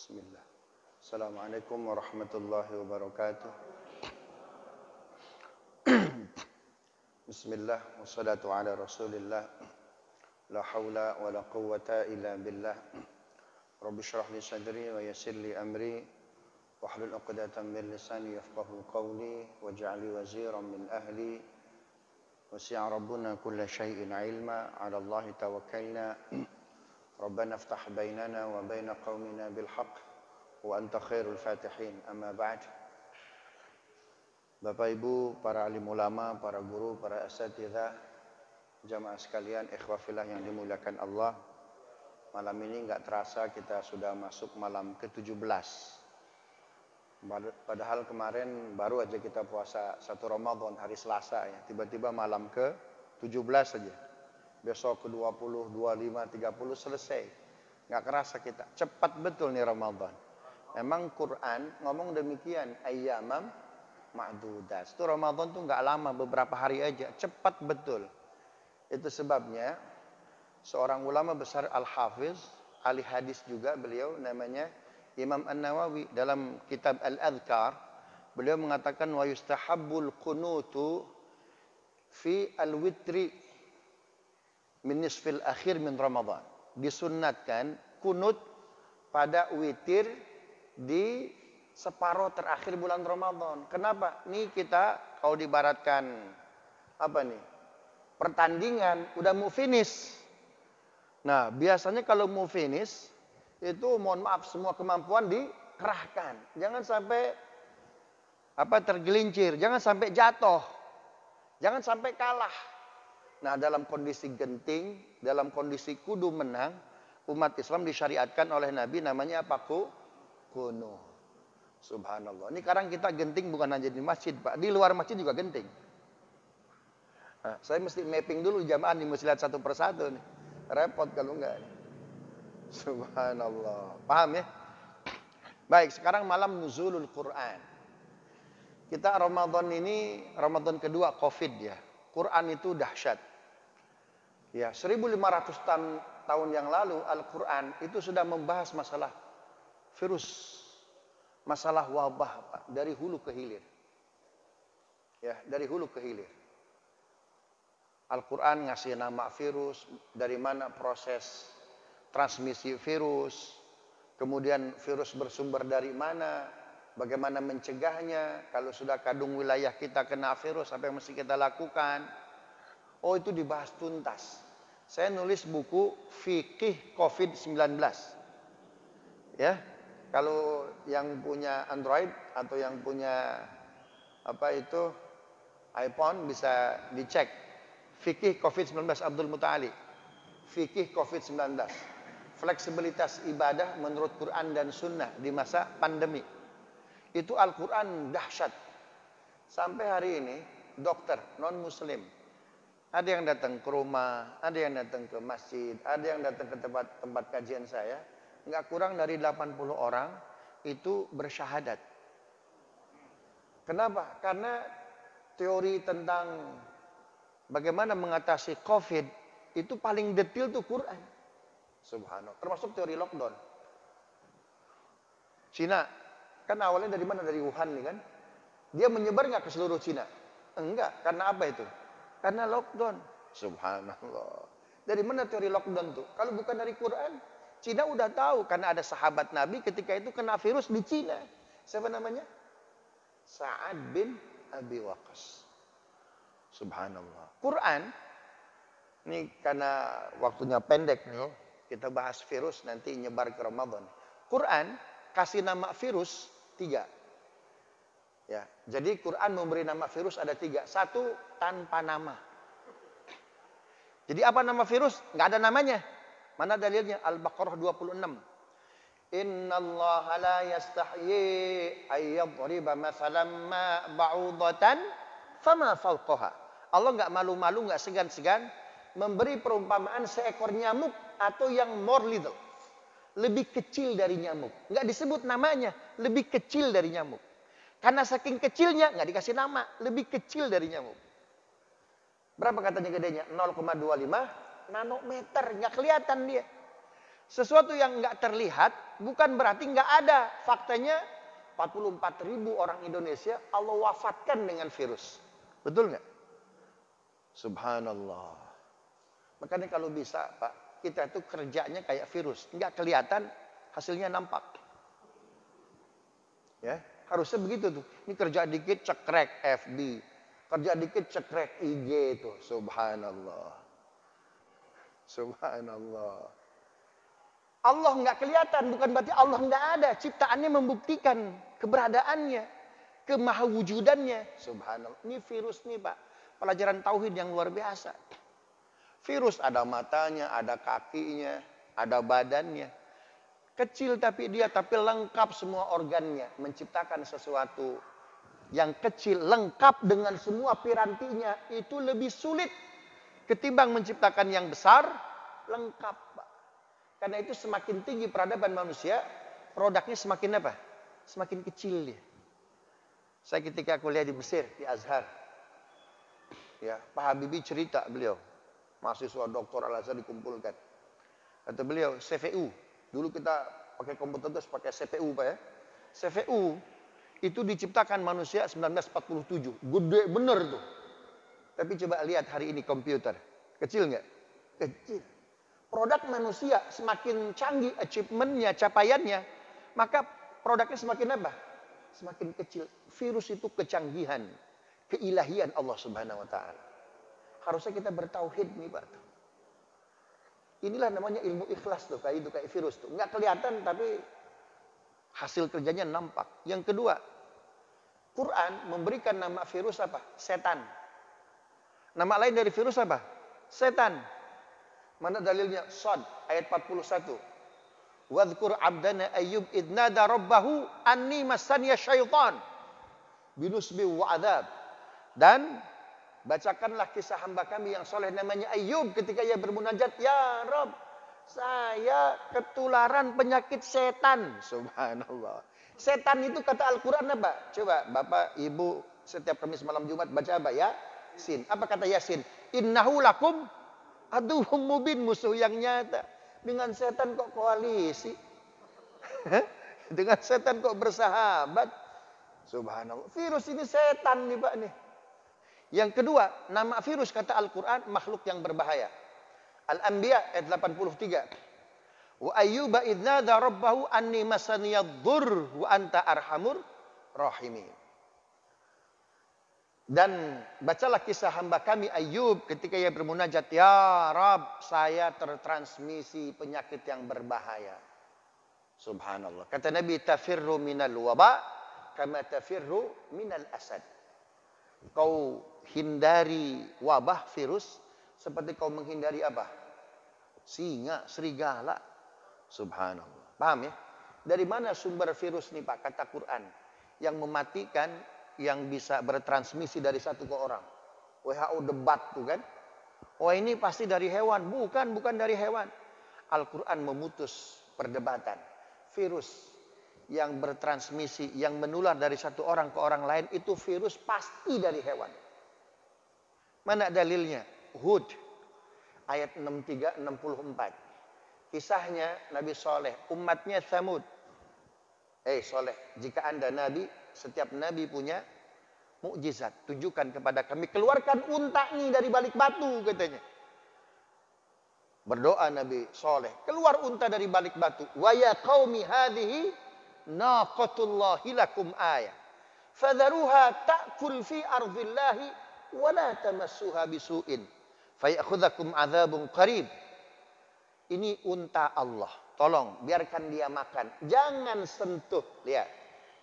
Bismillah. Assalamualaikum warahmatullahi wabarakatuh. Bismillah wassalatu ala Rasulillah. La haula wa la quwwata illa billah. Rabbi shrah li sadri wa yassir li amri wahlul 'uqdatam min lisani yafqahu qawli waj'al li waziran min ahli. Wasi'a rabbuna kulla shay'in 'ilma 'ala Allah tawakkalna. Rabbana iftah bainana wa baina qaumina bil haqq wa anta khairul fatihin. Amma ba'd. Bapak Ibu, para alim ulama, para guru, para asatidzah, jamaah sekalian, ikhwah fillah yang dimuliakan Allah. Malam ini enggak terasa kita sudah masuk malam ke-17. Padahal kemarin baru aja kita puasa 1 Ramadan hari Selasa ya. Tiba-tiba malam ke-17 saja. Besok ke-20, 25, 30 selesai. Nggak kerasa kita. Cepat betul nih Ramadan. Memang Quran ngomong demikian. Ayyamam ma'dudat. Itu Ramadan tuh nggak lama, beberapa hari aja. Cepat betul. Itu sebabnya seorang ulama besar Al-Hafiz, ahli hadis juga beliau, namanya Imam An-Nawawi, dalam kitab Al-Adhkar, beliau mengatakan wa yustahabbul qunutu fi al-witri min nisfil akhir min Ramadan. Disunnatkan kunut pada witir di separuh terakhir bulan Ramadan. Kenapa? Nih kita kalau dibaratkan apa nih? Pertandingan udah mau finish. Nah, biasanya kalau mau finish itu mohon maaf semua kemampuan dikerahkan. Jangan sampai tergelincir, jangan sampai jatuh. Jangan sampai kalah. Nah, dalam kondisi genting, dalam kondisi kudu menang, umat Islam disyariatkan oleh Nabi namanya apa? Kunuh. Subhanallah. Ini sekarang kita genting bukan hanya di masjid, Pak. Di luar masjid juga genting. Nah, saya mesti mapping dulu jamaah nih, mesti lihat satu persatu nih. Repot kalau enggak. Subhanallah. Paham ya? Baik, sekarang malam nuzulul Quran. Kita Ramadan ini, Ramadan kedua Covid ya. Quran itu dahsyat. Ya, 1500 tahun yang lalu Al-Quran itu sudah membahas masalah virus, masalah wabah, Pak, dari hulu ke hilir. Ya, dari hulu ke hilir. Al-Quran ngasih nama virus, dari mana proses transmisi virus, kemudian virus bersumber dari mana, bagaimana mencegahnya, kalau sudah kadung wilayah kita kena virus, apa yang mesti kita lakukan. Oh, itu dibahas tuntas. Saya nulis buku Fikih COVID-19. Ya, kalau yang punya Android atau yang punya iPhone bisa dicek. Fikih COVID-19 Abdul Muta'ali. Fikih COVID-19. Fleksibilitas ibadah menurut Quran dan Sunnah di masa pandemi. Itu Al-Quran dahsyat. Sampai hari ini dokter non-muslim, ada yang datang ke rumah, ada yang datang ke masjid, ada yang datang ke tempat kajian saya, nggak kurang dari 80 orang itu bersyahadat. Kenapa? Karena teori tentang bagaimana mengatasi COVID itu paling detail tuh Quran. Subhanallah. Termasuk teori lockdown. Cina kan awalnya dari mana? Dari Wuhan nih kan? Dia menyebar nggak ke seluruh Cina? Enggak. Karena apa itu? Karena lockdown. Subhanallah. Dari mana teori lockdown tuh? Kalau bukan dari Quran, Cina udah tahu. Karena ada sahabat Nabi ketika itu kena virus di Cina. Siapa namanya? Sa'ad bin Abi Waqqas. Subhanallah. Quran, ini karena waktunya pendek, kita bahas virus nanti nyebar ke Ramadan. Quran kasih nama virus 3. Ya, jadi Quran memberi nama virus ada 3. 1 tanpa nama. Jadi apa nama virus? Nggak ada namanya. Mana dalilnya? Al-Baqarah 26. Innallaha la yastahyi ayyadriba mathalan ma ba'udatan fama fawqaha. Allah nggak malu-malu, nggak segan-segan memberi perumpamaan seekor nyamuk atau yang more little. Lebih kecil dari nyamuk. Nggak disebut namanya, lebih kecil dari nyamuk. Karena saking kecilnya nggak dikasih nama, lebih kecil dari nyamuk. Berapa katanya gedenya? 0,25 nanometer, nggak kelihatan dia. Sesuatu yang nggak terlihat bukan berarti nggak ada. Faktanya 44.000 orang Indonesia Allah wafatkan dengan virus. Betul nggak? Subhanallah. Makanya kalau bisa Pak, kita itu kerjanya kayak virus. Nggak kelihatan, hasilnya nampak. Ya, harusnya begitu tuh. Ini kerja dikit cekrek FB. Kerja dikit cekrek IG itu. Subhanallah. Subhanallah. Allah nggak kelihatan, bukan berarti Allah nggak ada. Ciptaannya membuktikan keberadaannya, kemahawujudannya. Subhanallah. Ini virus nih Pak. Pelajaran tauhid yang luar biasa. Virus ada matanya, ada kakinya, ada badannya. Kecil tapi lengkap semua organnya. Menciptakan sesuatu yang kecil, lengkap dengan semua pirantinya. Itu lebih sulit ketimbang menciptakan yang besar, lengkap Pak. Karena itu semakin tinggi peradaban manusia, produknya semakin apa? Semakin kecil dia. Saya ketika kuliah di Mesir, di Azhar. Ya, Pak Habibie cerita beliau. Mahasiswa doktor Al-Azhar dikumpulkan. Kata beliau, CPU. Dulu kita pakai komputer terus pakai CPU Pak ya. CPU itu diciptakan manusia 1947. Gede bener tuh. Tapi coba lihat hari ini komputer. Kecil nggak? Kecil. Produk manusia semakin canggih achievementnya, capaiannya. Maka produknya semakin apa? Semakin kecil. Virus itu kecanggihan, keilahian Allah Subhanahu wa taala. Harusnya kita bertauhid nih Pak. Inilah namanya ilmu ikhlas tuh, kayak virus tuh. Nggak kelihatan tapi hasil kerjanya nampak. Yang kedua, Quran memberikan nama virus apa? Setan. Nama lain dari virus apa? Setan. Mana dalilnya? Shad ayat 41. Wadhkur abdana Ayyub idnada rabbahu anni massaniya syaitan binusbi wa adab. Dan bacakanlah kisah hamba kami yang soleh namanya Ayyub ketika ia bermunajat, ya Rabb, saya ketularan penyakit setan. Subhanallah. Setan itu kata Al-Quran apa? Coba Bapak Ibu setiap Kamis malam Jumat baca apa ya? Yasin. Apa kata Yasin? Innahu lakum aduhum mubin, musuh yang nyata. Dengan setan kok koalisi? Dengan setan kok bersahabat? Subhanallah. Virus ini setan nih Pak nih. Yang kedua, nama virus kata Al-Quran makhluk yang berbahaya. Al-Anbiya ayat 83. Wa ayyuba idnada rabbahu anni masaniyaddur wa anta arhamur rahimin. Dan bacalah kisah hamba kami Ayyub ketika ia bermunajat, ya Rabb, saya tertransmisi penyakit yang berbahaya. Subhanallah. Kata Nabi, tafirru minal waba kama tafirru minal asad. Kau hindari wabah virus seperti kau menghindari apa? Singa, serigala. Subhanallah. Paham ya? Dari mana sumber virus nih Pak? Kata Quran. Yang mematikan, yang bisa bertransmisi dari satu ke orang. WHO debat tuh kan. Oh ini pasti dari hewan. Bukan dari hewan. Al-Quran memutus perdebatan. Virus yang bertransmisi, yang menular dari satu orang ke orang lain, itu virus pasti dari hewan. Mana dalilnya? Hud ayat 63-64. Kisahnya Nabi Soleh, umatnya Tsamud. Soleh, jika anda Nabi, setiap Nabi punya mukjizat. Tunjukkan kepada kami. Keluarkan unta nih dari balik batu katanya. Berdoa Nabi Soleh. Keluar unta dari balik batu. Wa ya qaumi hadhihi naqatullahi lakum ayah. Fadharuha ta'kul fi ardillahi wa la tamassuha bisu'in. Fayakhudhakum adzabun qarib. Ini unta Allah. Tolong biarkan dia makan. Jangan sentuh. Lihat.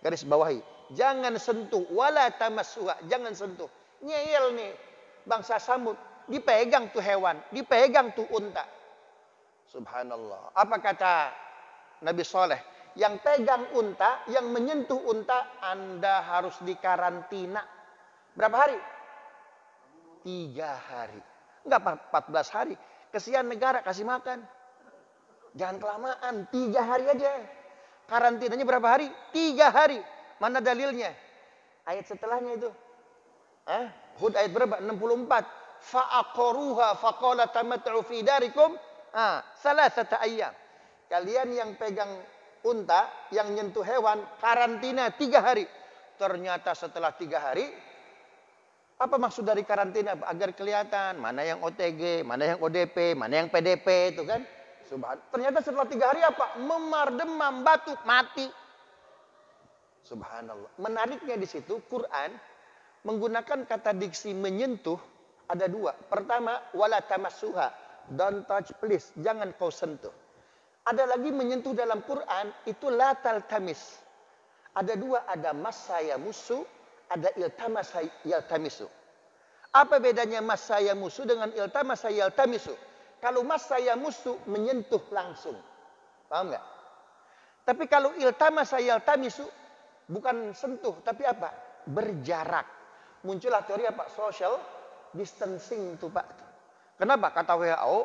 Garis bawahi. Jangan sentuh. Wala tamassuha. Jangan sentuh. Nyeyel nih. Bangsa Samud. Dipegang tuh hewan. Dipegang tuh unta. Subhanallah. Apa kata Nabi Soleh? Yang pegang unta, yang menyentuh unta, Anda harus dikarantina. Berapa hari? 3 hari. Enggak 14 hari. Kesian negara kasih makan. Jangan kelamaan. 3 hari aja. Karantinanya berapa hari? 3 hari. Mana dalilnya? Ayat setelahnya itu. Hud ayat berapa? 64. Fa'aqaruha faqala tamat'u fi darikum salasata ayyam. kalian yang pegang unta, yang nyentuh hewan, karantina 3 hari. Ternyata setelah 3 hari, apa maksud dari karantina? Agar kelihatan mana yang OTG, mana yang ODP, mana yang PDP, itu kan. Ternyata setelah 3 hari apa? Memar, demam, batuk, mati. Subhanallah. Menariknya di situ Quran menggunakan kata diksi menyentuh ada 2. Pertama, wala tamassuha, don't touch please, jangan kau sentuh. Ada lagi menyentuh dalam Quran itu la taltamis. Ada 2, ada masaya musu, ada iltamasa yaltamisu. Apa bedanya masaya musu dengan iltamasa yaltamisu? Kalau masaya musu menyentuh langsung. Paham nggak? Tapi kalau iltamasa yaltamisu bukan sentuh, tapi apa? Berjarak. Muncullah teori apa? Social distancing itu Pak. Kenapa? Kata WHO,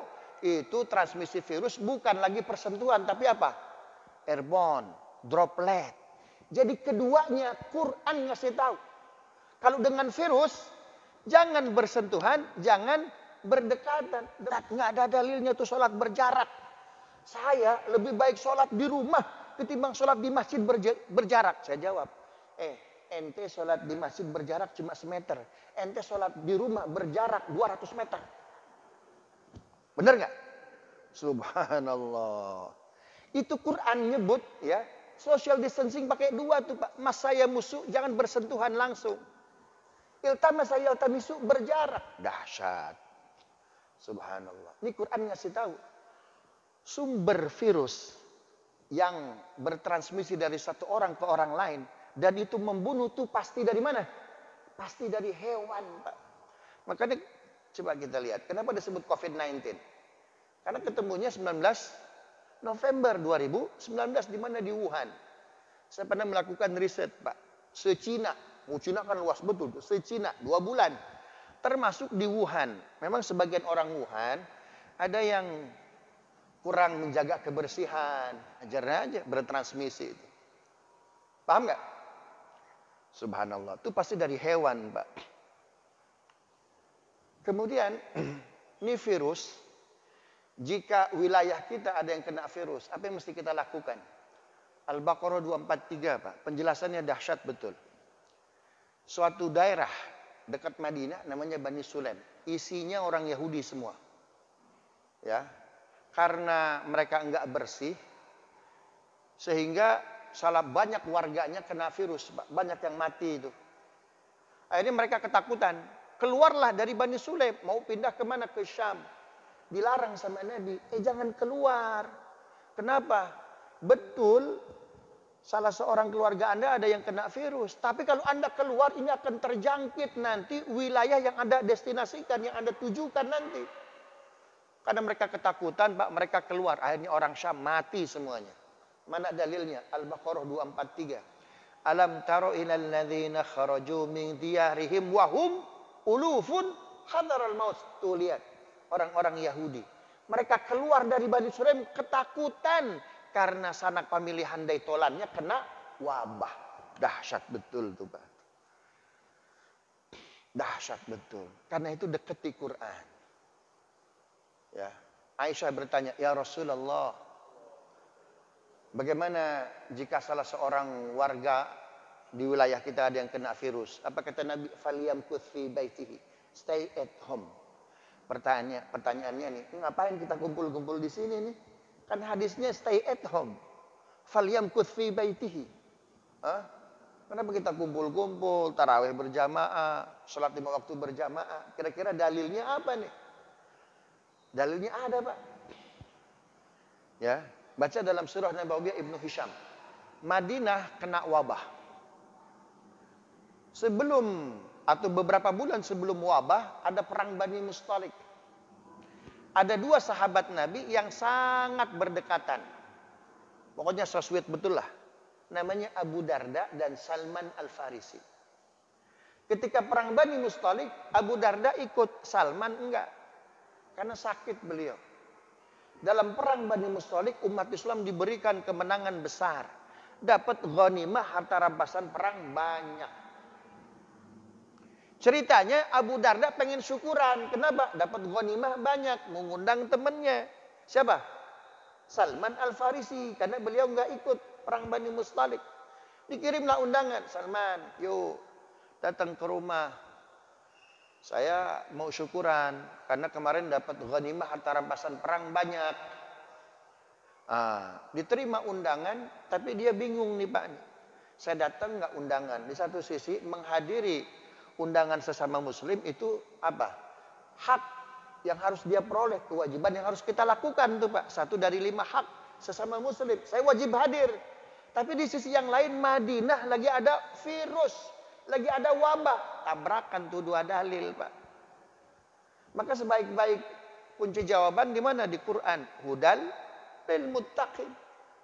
itu transmisi virus bukan lagi persentuhan, tapi apa? Airborne, droplet. Jadi keduanya Quran ngasih tahu. Kalau dengan virus, jangan bersentuhan, jangan berdekatan. Nggak ada dalilnya tuh sholat berjarak. Saya lebih baik sholat di rumah ketimbang sholat di masjid berjarak. Saya jawab, ente sholat di masjid berjarak cuma semeter. Ente sholat di rumah berjarak 200 meter. Benar nggak? Subhanallah. Itu Quran nyebut ya, social distancing pakai 2 tuh Pak. Masaya musuh jangan bersentuhan langsung. Iltamasa yaltamisu berjarak. Dahsyat. Subhanallah. Ini Quran ngasih tahu. Sumber virus yang bertransmisi dari satu orang ke orang lain dan itu membunuh tuh pasti dari mana? Pasti dari hewan, Pak. Makanya coba kita lihat, kenapa disebut COVID-19? Karena ketemunya 19 November 2019 di mana? Di Wuhan. Saya pernah melakukan riset, Pak. Se-Cina, Cina kan luas betul, se-Cina 2 bulan. Termasuk di Wuhan. Memang sebagian orang Wuhan ada yang kurang menjaga kebersihan, ajarnya aja bertransmisi itu. Paham nggak? Subhanallah, itu pasti dari hewan, Pak. Kemudian, ini virus, jika wilayah kita ada yang kena virus, apa yang mesti kita lakukan? Al-Baqarah 243, Pak. Penjelasannya dahsyat betul. Suatu daerah dekat Madinah, namanya Bani Sulaim. Isinya orang Yahudi semua. Ya. Karena mereka enggak bersih, sehingga salah banyak warganya kena virus, banyak yang mati itu. Akhirnya mereka ketakutan, keluarlah dari Bani Sulaim, mau pindah kemana? Ke Syam. Dilarang sama Nabi, jangan keluar. Kenapa? Betul, salah seorang keluarga Anda ada yang kena virus, tapi kalau Anda keluar ini akan terjangkit nanti wilayah yang Anda destinasikan, yang Anda tujukan nanti. Karena mereka ketakutan, Pak, mereka keluar. Akhirnya orang Syam mati semuanya. Mana dalilnya? Al-Baqarah 243. Alam taro ilal ladzina kharaju min diyarihim wa hum ulufun hadaral maut. Tuh lihat, orang-orang Yahudi. Mereka keluar dari Bani Sulaim ketakutan karena sanak famili handai tolannya kena wabah. Dahsyat betul tuh, Pak. Dahsyat betul. Karena itu deketi Quran. Ya, Aisyah bertanya, ya Rasulullah, bagaimana jika salah seorang warga di wilayah kita ada yang kena virus? Apa kata Nabi? Falyamkuth fi baitihi, stay at home. Pertanyaannya nih, ngapain kita kumpul-kumpul di sini nih? Kan hadisnya stay at home. Falyamkuth fi baitihi. Kenapa kita kumpul-kumpul, tarawih berjamaah, sholat 5 waktu berjamaah? Kira-kira dalilnya apa nih? Dalilnya ada, Pak. Ya, baca dalam surah Nabawiyah Ibnu Hisham. Madinah kena wabah. Sebelum atau beberapa bulan sebelum wabah ada perang Bani Mustalik. Ada 2 sahabat Nabi yang sangat berdekatan. Pokoknya so sweet betul lah. Namanya Abu Darda dan Salman Al-Farisi. Ketika perang Bani Mustalik, Abu Darda ikut, Salman enggak. Karena sakit beliau. Dalam perang Bani Mustalik, umat Islam diberikan kemenangan besar. Dapat ghanimah, harta rampasan perang banyak. Ceritanya Abu Darda pengen syukuran. Kenapa? Dapat ghanimah banyak. Mengundang temannya. Siapa? Salman Al-Farisi, karena beliau nggak ikut perang Bani Mustalik. Dikirimlah undangan, Salman, yuk datang ke rumah. Saya mau syukuran, karena kemarin dapat ghanimah harta rampasan perang banyak. Diterima undangan, tapi dia bingung nih Pak. Saya datang nggak undangan. Di satu sisi menghadiri undangan sesama muslim itu apa? Hak yang harus dia peroleh, kewajiban yang harus kita lakukan tuh Pak. 1 dari 5 hak sesama muslim. Saya wajib hadir. Tapi di sisi yang lain Madinah lagi ada virus, lagi ada wabah. Tabrakan tuh 2 dalil Pak. Maka sebaik-baik kunci jawaban di mana? Di Quran. Hudal lil muttaqin.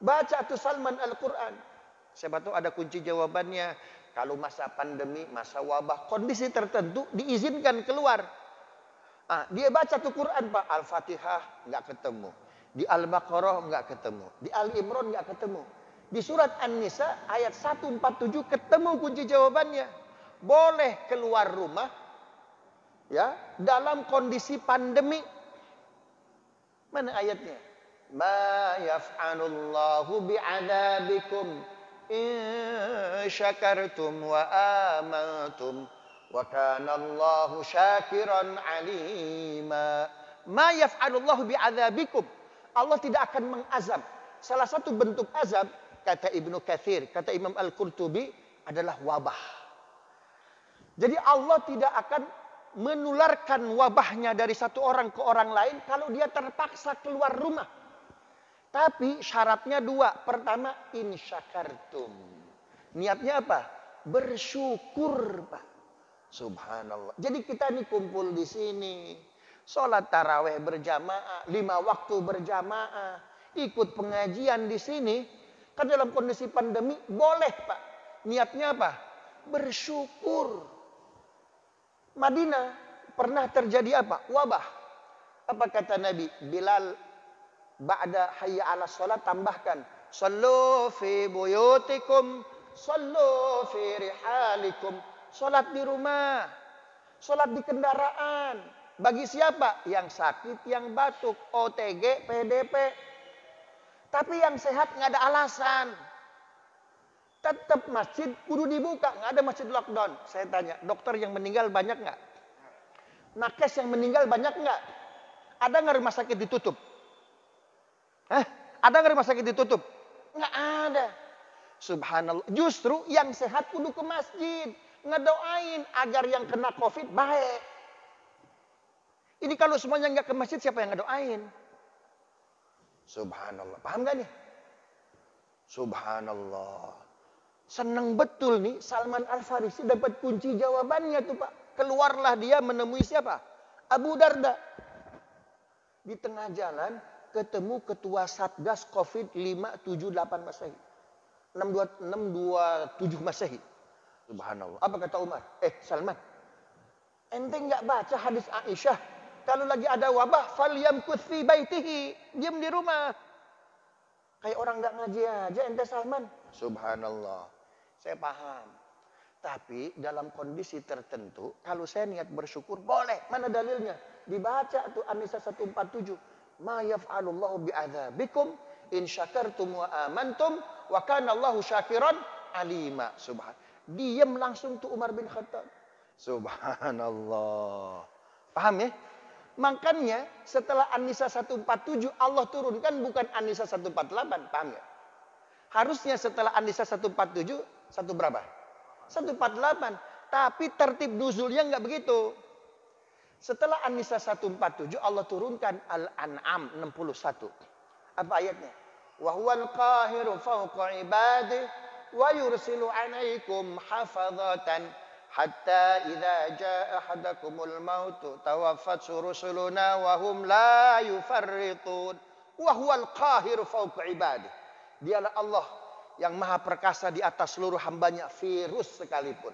Baca tuh Salman Al-Quran. Siapa tahu ada kunci jawabannya. Kalau masa pandemi, masa wabah, kondisi tertentu diizinkan keluar. Dia baca tuh Quran Pak. Al-Fatihah nggak ketemu. Di Al-Baqarah nggak ketemu. Di Ali Imran nggak ketemu. Di surat An-Nisa ayat 147 ketemu kunci jawabannya. Boleh keluar rumah ya dalam kondisi pandemi. Mana ayatnya? Ma yaf'alullahu bi'adabikum in syakartum wa amantum wa kana Allahu syakiran alima. Ma yaf'alullahu bi'adabikum. Allah tidak akan mengazab. Salah satu bentuk azab, kata Ibnu Katsir, kata Imam Al-Qurtubi, adalah wabah. Jadi Allah tidak akan menularkan wabahnya dari satu orang ke orang lain kalau dia terpaksa keluar rumah. Tapi syaratnya 2. Pertama, in syakartum. Niatnya apa? Bersyukur, Pak. Subhanallah. Jadi kita ini kumpul di sini. Sholat taraweh berjamaah. 5 waktu berjamaah. Ikut pengajian di sini. Kan dalam kondisi pandemi boleh, Pak. Niatnya apa? Bersyukur. Madinah pernah terjadi apa? Wabah. Apa kata Nabi? Bilal ba'da hayya 'ala shalat tambahkan, sallu fi buyutikum, sallu fi rihalikum. Salat di rumah, salat di kendaraan. Bagi siapa? Yang sakit, yang batuk, OTG, PDP. Tapi yang sehat nggak ada alasan. Tetap masjid kudu dibuka, nggak ada masjid lockdown. Saya tanya, dokter yang meninggal banyak nggak? Nakes yang meninggal banyak nggak? Ada nggak rumah sakit ditutup? Ada nggak rumah sakit ditutup? Nggak ada. Subhanallah. Justru yang sehat kudu ke masjid. Ngedoain agar yang kena COVID baik. Ini kalau semuanya nggak ke masjid, siapa yang ngedoain? Subhanallah. Paham gak nih? Subhanallah. Senang betul nih Salman Al-Farisi dapat kunci jawabannya tuh Pak. Keluarlah dia menemui siapa? Abu Darda. Di tengah jalan ketemu ketua Satgas Covid 578 Masehi. 627 Masehi. Subhanallah. Apa kata Umar? Salman, ente nggak baca hadis Aisyah? Kalau lagi ada wabah, falyamkuth fi baitihi. Diam di rumah. Kayak orang nggak ngaji aja ente Salman. Subhanallah. Saya paham. Tapi dalam kondisi tertentu, kalau saya niat bersyukur, boleh. Mana dalilnya? Dibaca tuh An-Nisa 147. Ma yaf'alullahu bi'adzabikum in syakartum wa amantum wa kana Allahu syakiran alima. Diam langsung tuh Umar bin Khattab. Subhanallah. Paham ya? Makanya setelah An-Nisa 147 Allah turunkan bukan An-Nisa 148. Paham ya? Harusnya setelah An-Nisa 147 satu berapa? 148. Tapi tertib nuzulnya enggak begitu. Setelah An-Nisa 147 Allah turunkan Al-An'am 61. Apa ayatnya? Wa huwal qahiru fawqa ibadihi wa yursilu 'alaikum hafazatan hatta idza jaa ahadakumul maut tawaffat rusuluna wa hum la yufarritun. Wa huwal qahiru fawqa ibadihi. Dialah Allah yang maha perkasa di atas seluruh hambanya, virus sekalipun.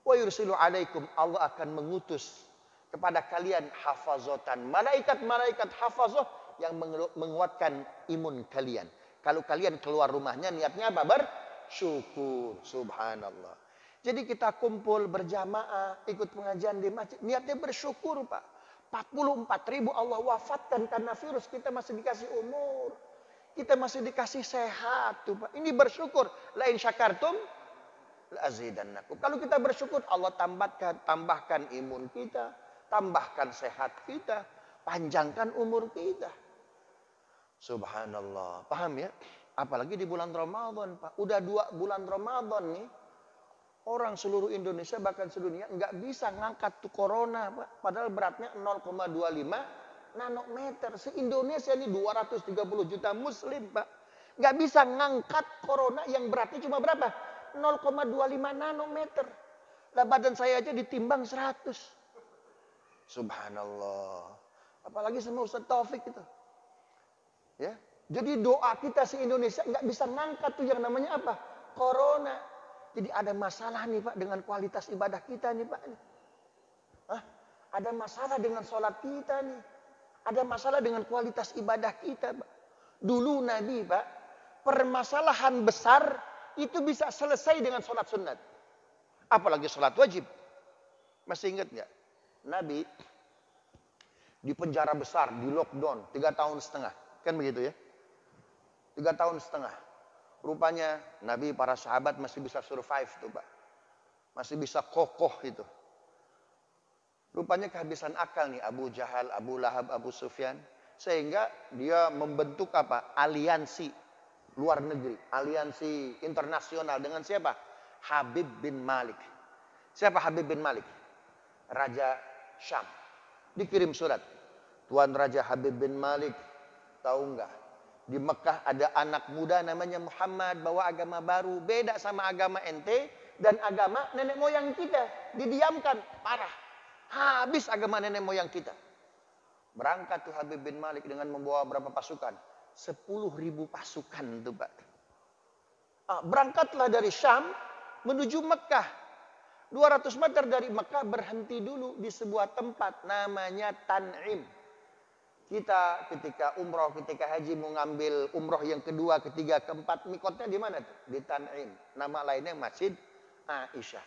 Wa yursilu 'alaikum, Allah akan mengutus kepada kalian hafazatan, malaikat-malaikat hafazah yang menguatkan imun kalian. Kalau kalian keluar rumahnya niatnya apa? Bersyukur. Subhanallah. Jadi kita kumpul berjamaah, ikut pengajian di masjid, niatnya bersyukur Pak. 44.000 Allah wafatkan karena virus. Kita masih dikasih umur. Kita masih dikasih sehat tuh Pak. Ini bersyukur. Lain syakartum la'azidannakum. Kalau kita bersyukur, Allah tambahkan imun kita, tambahkan sehat kita, panjangkan umur kita. Subhanallah. Paham ya? Apalagi di bulan Ramadan, Pak. Udah 2 bulan Ramadan nih. Orang seluruh Indonesia bahkan sedunia nggak bisa ngangkat tuh corona, Pak. Padahal beratnya 0,25 nanometer. Se-Indonesia ini 230 juta muslim, Pak. Nggak bisa ngangkat corona yang beratnya cuma berapa? 0,25 nanometer. Lah badan saya aja ditimbang 100. Subhanallah. Apalagi sama Ustaz Taufik itu. Ya. Jadi doa kita se-Indonesia nggak bisa ngangkat tuh yang namanya apa? Corona. Jadi ada masalah nih Pak dengan kualitas ibadah kita nih Pak. Hah? Ada masalah dengan sholat kita nih. Ada masalah dengan kualitas ibadah kita Pak. Dulu Nabi Pak, permasalahan besar itu bisa selesai dengan sholat sunat. Apalagi sholat wajib. Masih ingat nggak? Nabi di penjara besar, di lockdown 3,5 tahun. Kan begitu ya? 3,5 tahun. Rupanya Nabi, para sahabat masih bisa survive tuh Pak. Masih bisa kokoh itu. Rupanya kehabisan akal nih Abu Jahal, Abu Lahab, Abu Sufyan. Sehingga dia membentuk apa? Aliansi luar negeri. Aliansi internasional dengan siapa? Habib bin Malik. Siapa Habib bin Malik? Raja Syam. Dikirim surat. Tuan Raja Habib bin Malik, tahu nggak? Di Mekah ada anak muda namanya Muhammad, bawa agama baru, beda sama agama ente dan agama nenek moyang kita. Didiamkan, parah. Habis agama nenek moyang kita. Berangkat tuh Habib bin Malik dengan membawa berapa pasukan? 10.000 pasukan tuh Pak. Berangkatlah dari Syam menuju Mekah. 200 meter dari Mekah berhenti dulu di sebuah tempat namanya Tan'im. Kita ketika umroh, ketika haji mau ngambil umroh yang kedua, ketiga, keempat, mikotnya di mana tuh? Di Tan'im. Nama lainnya Masjid Aisyah.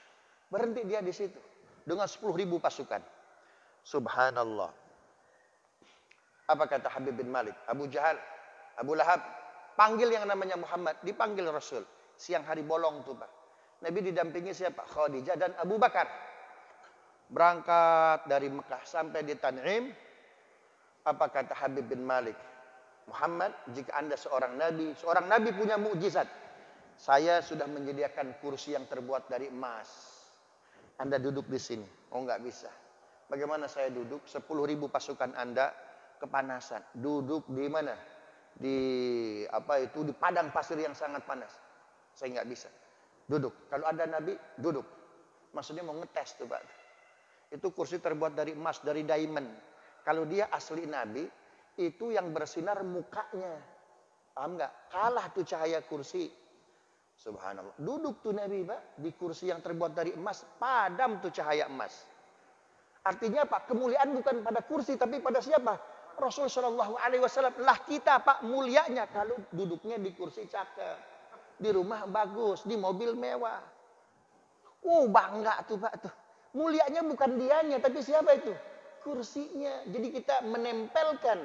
Berhenti dia di situ dengan 10.000 pasukan. Subhanallah. Apa kata Habib bin Malik? Abu Jahal, Abu Lahab, panggil yang namanya Muhammad, dipanggil Rasul. Siang hari bolong tuh Pak. Nabi didampingi siapa? Khadijah dan Abu Bakar. Berangkat dari Mekah sampai di Tan'im. Apa kata Habib bin Malik? Muhammad, jika Anda seorang nabi punya mukjizat. Saya sudah menyediakan kursi yang terbuat dari emas. Anda duduk di sini. Oh nggak bisa. Bagaimana saya duduk? 10.000 pasukan Anda kepanasan. Duduk di mana? Di di padang pasir yang sangat panas. Saya nggak bisa. Duduk. Kalau ada nabi, duduk. Maksudnya mau ngetes tuh Pak. Itu kursi terbuat dari emas, dari diamond. Kalau dia asli Nabi, itu yang bersinar mukanya. Paham nggak? Kalah tuh cahaya kursi. Subhanallah. Duduk tuh Nabi Pak, di kursi yang terbuat dari emas, padam tuh cahaya emas. Artinya apa? Kemuliaan bukan pada kursi, tapi pada siapa? Rasul Shallallahu Alaihi Wasallam. Lah kita Pak mulianya kalau duduknya di kursi cakep, di rumah bagus, di mobil mewah. Bangga tuh Pak tuh. Mulianya bukan dianya, tapi siapa itu? Kursinya. Jadi kita menempelkan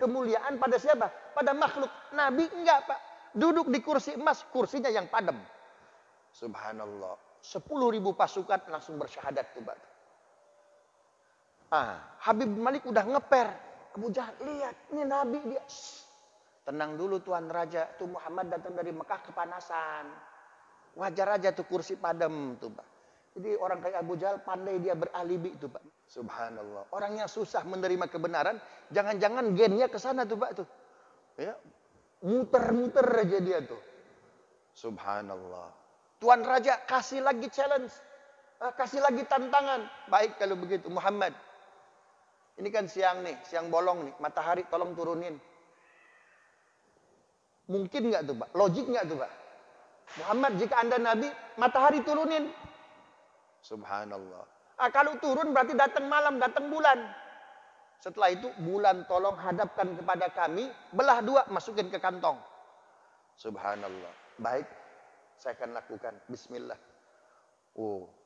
kemuliaan pada siapa? Pada makhluk. Nabi enggak Pak. Duduk di kursi emas, kursinya yang padam. Subhanallah. 10.000 pasukan langsung bersyahadat tuh Pak. Habib bin Malik udah ngeper. Abu Jahal, lihat ini Nabi dia. Tenang dulu Tuan Raja. Tuh Muhammad datang dari Mekah kepanasan. Wajar aja tuh kursi padam tuh Pak. Jadi orang kayak Abu Jahal pandai dia beralibi itu Pak. Subhanallah. Orang yang susah menerima kebenaran, jangan-jangan gennya ke sana tuh Pak tuh. Ya. Muter-muter aja dia tuh. Subhanallah. Tuan Raja kasih lagi challenge. Kasih lagi tantangan. Baik kalau begitu Muhammad. Ini kan siang nih, siang bolong nih. Matahari tolong turunin. Mungkin nggak tuh Pak? Logik nggak tuh Pak? Muhammad, jika Anda Nabi, matahari turunin. Subhanallah. Kalau turun berarti datang malam, datang bulan. Setelah itu bulan tolong hadapkan kepada kami, belah dua, masukin ke kantong. Subhanallah. Baik, saya akan lakukan. Bismillah.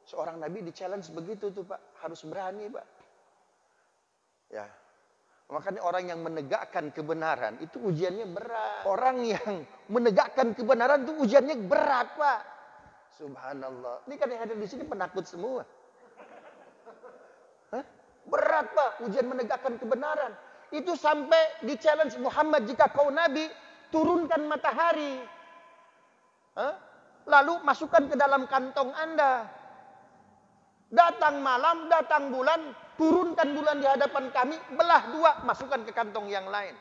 Seorang Nabi di challenge begitu tuh Pak. Harus berani Pak. Ya. Makanya orang yang menegakkan kebenaran itu ujiannya berat. Orang yang menegakkan kebenaran itu ujiannya berat, Pak. Subhanallah. Ini kan yang hadir di sini penakut semua. Hah? Berat, Pak, ujian menegakkan kebenaran. Itu sampai di challenge Muhammad, jika kau nabi, turunkan matahari. Hah? Lalu masukkan ke dalam kantong Anda. Datang malam, datang bulan, turunkan bulan di hadapan kami, belah dua, masukkan ke kantong yang lain.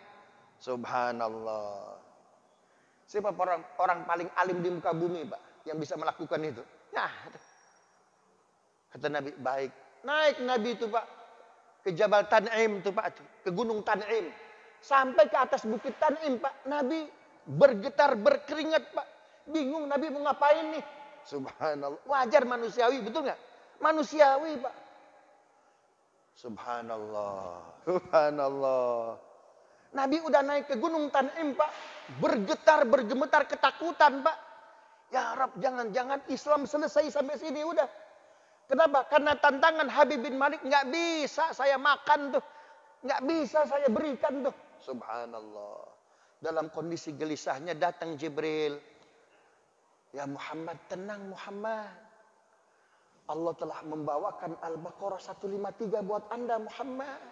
Subhanallah. Siapa orang paling alim di muka bumi, Pak, yang bisa melakukan itu? Nah, kata Nabi, baik. Naik Nabi itu, Pak, ke Jabal Tan'im itu, Pak, ke Gunung Tan'im. Sampai ke atas bukit Tan'im, Pak, Nabi bergetar, berkeringat, Pak. Bingung Nabi mau ngapain nih? Subhanallah. Wajar manusiawi, betul nggak? Manusiawi, Pak. Subhanallah. Subhanallah. Nabi udah naik ke Gunung Tan'im, Pak. Bergetar, bergemetar ketakutan, Pak. Ya Rab, jangan-jangan Islam selesai sampai sini udah. Kenapa? Karena tantangan Habib bin Malik nggak bisa saya makan tuh. Nggak bisa saya berikan tuh. Subhanallah. Dalam kondisi gelisahnya datang Jibril. Ya Muhammad, tenang Muhammad. Allah telah membawakan Al-Baqarah 153 buat Anda Muhammad.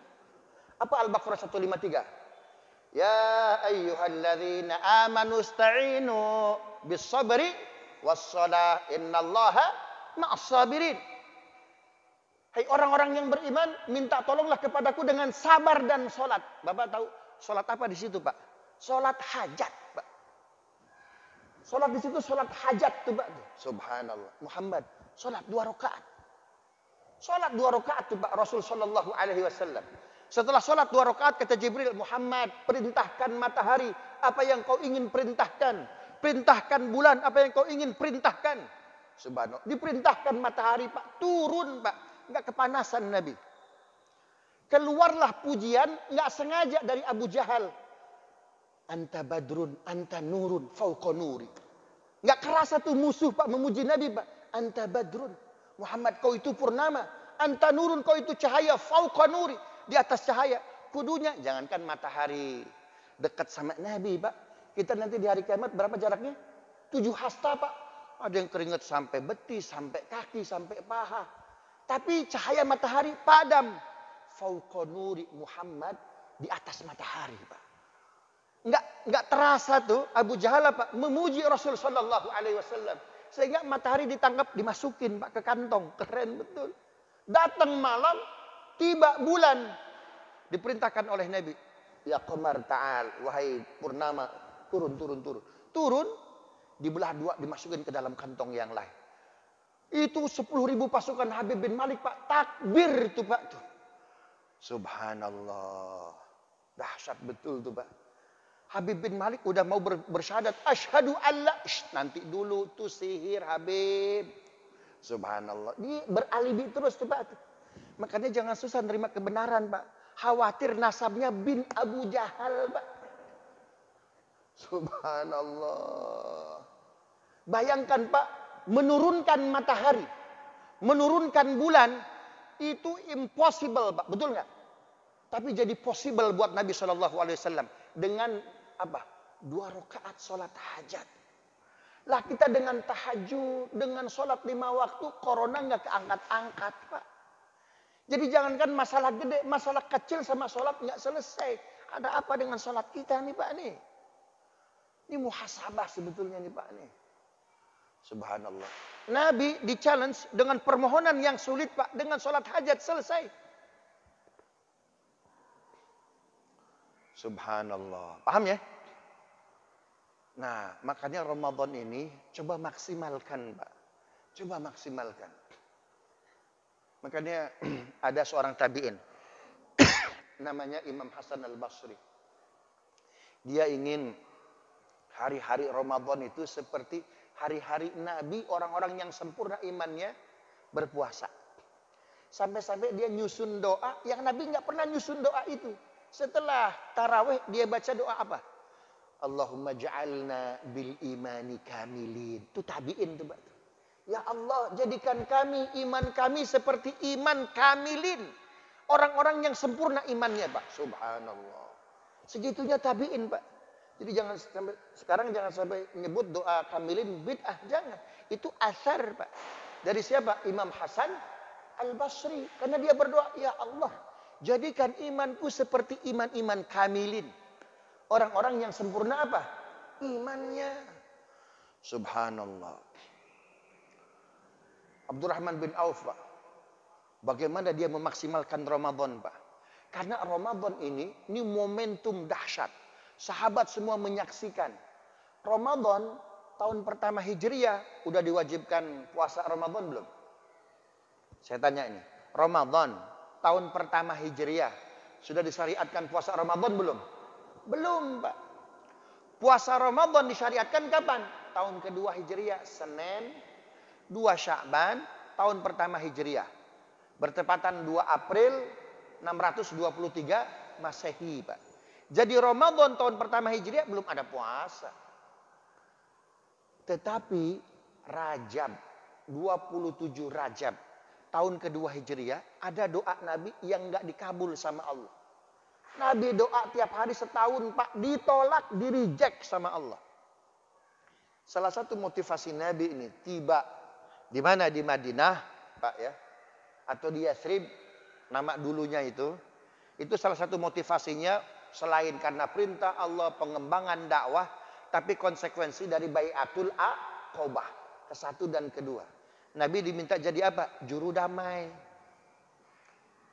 Apa Al-Baqarah 153? Ya ayyuhalladzina amanu ista'inu bis-sabri was-shalah innallaha ma'as-sabirin. Hai orang-orang yang beriman, minta tolonglah kepadaku dengan sabar dan sholat. Bapak tahu sholat apa di situ, Pak? Sholat hajat, Pak. Sholat di situ sholat hajat tuh, Pak. Subhanallah. Muhammad, sholat 2 rakaat. Sholat 2 rakaat tuh, Pak, Rasul sallallahu alaihi wasallam. Setelah sholat 2 rakaat kata Jibril, Muhammad, perintahkan matahari apa yang kau ingin perintahkan. Perintahkan bulan apa yang kau ingin perintahkan. Subhanallah. Diperintahkan matahari, Pak, turun, Pak. Enggak kepanasan Nabi. Keluarlah pujian enggak sengaja dari Abu Jahal. Anta badrun, anta nurun, fauqa nuri. Enggak kerasa tuh musuh, Pak, memuji Nabi, Pak. Anta badrun. Muhammad, kau itu purnama. Anta nurun, kau itu cahaya, fauqa nuri. Di atas cahaya. Kudunya, jangankan matahari. Dekat sama Nabi, Pak. Kita nanti di hari kiamat berapa jaraknya? 7 hasta, Pak. Ada yang keringat sampai betis, sampai kaki, sampai paha. Tapi cahaya matahari padam. Fauqa nuri Muhammad di atas matahari, Pak. Enggak terasa tuh Abu Jahal, Pak, memuji Rasul sallallahu alaihi wasallam. Sehingga matahari ditangkap, dimasukin, Pak, ke kantong. Keren betul. Datang malam, tiba bulan. Diperintahkan oleh Nabi. Ya qamar ta'al, wahai purnama, turun. Turun, dibelah dua, dimasukin ke dalam kantong yang lain. Itu 10.000 pasukan Habib bin Malik, Pak. Takbir tuh, Pak. Tuh. Subhanallah. Dahsyat betul tuh, Pak. Habib bin Malik udah mau bersyahadat. Asyhadu alla. Nanti dulu tuh sihir Habib. Subhanallah. Dia beralibi terus tuh, Pak. Makanya jangan susah nerima kebenaran, Pak. Khawatir nasabnya bin Abu Jahal, Pak. Subhanallah. Bayangkan, Pak. Menurunkan matahari. Menurunkan bulan. Itu impossible, Pak. Betul nggak? Tapi jadi possible buat Nabi SAW. Dengan apa? 2 rakaat sholat hajat. Lah kita dengan tahajud, dengan sholat 5 waktu, corona nggak keangkat-angkat, Pak. Jadi jangankan masalah gede, masalah kecil sama sholat nggak selesai. Ada apa dengan sholat kita nih, Pak nih? Ini muhasabah sebetulnya nih, Pak nih. Subhanallah. Nabi di challenge dengan permohonan yang sulit, Pak, dengan sholat hajat selesai. Subhanallah. Paham ya? Nah, makanya Ramadan ini coba maksimalkan, Pak. Coba maksimalkan. Makanya ada seorang tabi'in. Namanya Imam Hasan al-Basri. Dia ingin hari-hari Ramadan itu seperti hari-hari Nabi, orang-orang yang sempurna imannya berpuasa. Sampai-sampai dia nyusun doa yang Nabi nggak pernah nyusun doa itu. Setelah tarawih dia baca doa apa? Allahumma ja'alna bil imani kamilin. Itu tabi'in tuh, Pak. Ya Allah, jadikan kami, iman kami seperti iman kamilin. Orang-orang yang sempurna imannya, Pak. Subhanallah. Segitunya tabi'in, Pak. Jadi sekarang jangan sampai menyebut doa kamilin bid'ah, jangan. Itu asar, Pak. Dari siapa? Imam Hasan Al-Basri. Karena dia berdoa, ya Allah, jadikan imanku seperti iman-iman kamilin. Orang-orang yang sempurna apa? Imannya. Subhanallah. Abdurrahman bin Auf, Pak. Bagaimana dia memaksimalkan Ramadan, Pak? Karena Ramadan ini momentum dahsyat. Sahabat semua menyaksikan. Ramadan tahun pertama Hijriah udah diwajibkan puasa Ramadan belum? Saya tanya ini. Ramadan tahun pertama Hijriah sudah disyariatkan puasa Ramadan belum? Belum, Pak. Puasa Ramadan disyariatkan kapan? Tahun kedua Hijriah, Senin 2 Sya'ban tahun pertama Hijriah. Bertepatan 2 April 623 Masehi, Pak. Jadi Ramadan tahun pertama Hijriah belum ada puasa. Tetapi Rajab, 27 Rajab tahun kedua Hijriah, ada doa Nabi yang gak dikabul sama Allah. Nabi doa tiap hari setahun, Pak, ditolak, di-reject sama Allah. Salah satu motivasi Nabi ini tiba di mana? Di Madinah, Pak, ya. Atau di Yathrib, nama dulunya itu salah satu motivasinya selain karena perintah Allah, pengembangan dakwah, tapi konsekuensi dari Bai'atul Aqobah, ke-1 dan ke-2. Nabi diminta jadi apa? Juru damai.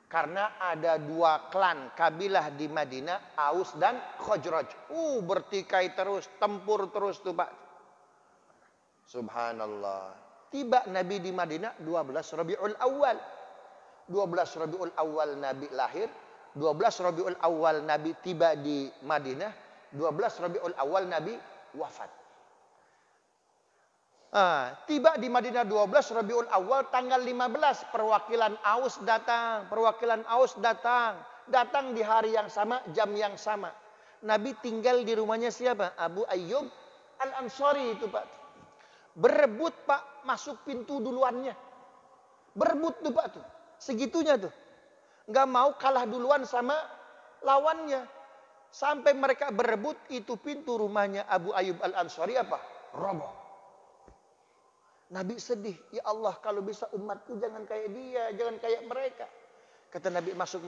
Karena ada 2 klan kabilah di Madinah, Aus dan Khazraj. Bertikai terus, tempur terus tuh, Pak. Subhanallah. Tiba Nabi di Madinah 12 Rabiul Awal. 12 Rabiul Awal Nabi lahir, 12 Rabiul Awal Nabi tiba di Madinah, 12 Rabiul Awal Nabi wafat. Tiba di Madinah 12 Rabiul Awal tanggal 15 perwakilan Aus datang. Datang di hari yang sama, jam yang sama. Nabi tinggal di rumahnya siapa? Abu Ayyub Al-Ansari itu, Pak. Berebut, Pak, masuk pintu duluannya. Berebut tuh, Pak, tuh. Segitunya tuh. Nggak mau kalah duluan sama lawannya. Sampai mereka berebut, itu pintu rumahnya Abu Ayyub Al-Ansari apa? Roboh. Nabi sedih. Ya Allah, kalau bisa umatku jangan kayak dia, jangan kayak mereka. Kata Nabi, masuk.